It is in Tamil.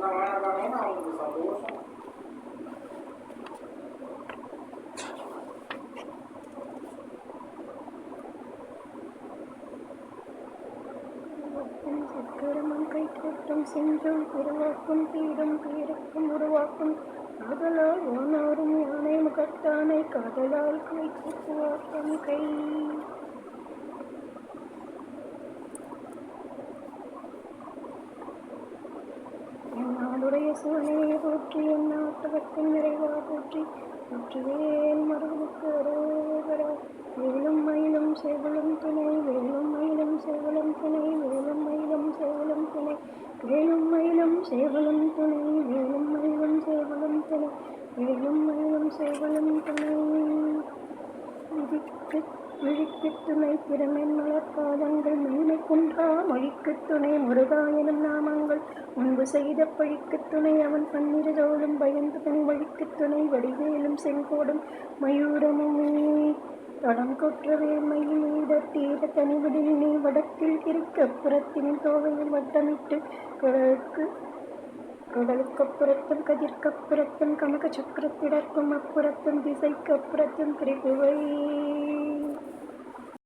அவங்களுக்கு சந்தோஷம். சக்கரமும் கைத்தட்டும் சென்றும் உருவாக்கும் பீடும் பீருக்கும் உருவாக்கும் காதலால் ஓனாரும் யானை முகத்தானை காதலால் கைத்துவாக்கும் கை என்னாளுடைய சிவனையை போற்றி என் நாட்டகத்தின் நிறைவா போற்றி போற்றுவேன் மருவனுக்கு அரோகரா. வேலும் மயிலும் சேவலும் துணை வேலும் மயிலும் சேவலும் துணை வேலும் மயிலும் சேவலும் துணை வேலும் மயிலும் சேவலும் துணை வேலும் மயிலும் சேவலும் துணை வேலும் மயிலும் சேவலும் துணை விழிக்கு துணை திறமென் மலர்பாதங்கள் மேலை குன்றா மொழிக்கு துணை முருகா எனும் நாமங்கள் முன்பு செய்த பழிக்கு துணை அவன் பன்னிரதோடும் பயந்து தனி வழிக்கு துணை வடிவேலும் செங்கோடும் மயூரமுமே தடம் கொற்றவே மயிலீட தீர தனிவிடினே வடக்கில் இருக்க புறத்தின் தோவையில் வட்டமிட்டு கடலுக்கப்புறத்தும் கதிர்க்கப்புறத்தும் கனக சக்கரத்திடர்க்கும் அப்புறத்தும் திசைக்கப்புறத்தும் திரிபுவை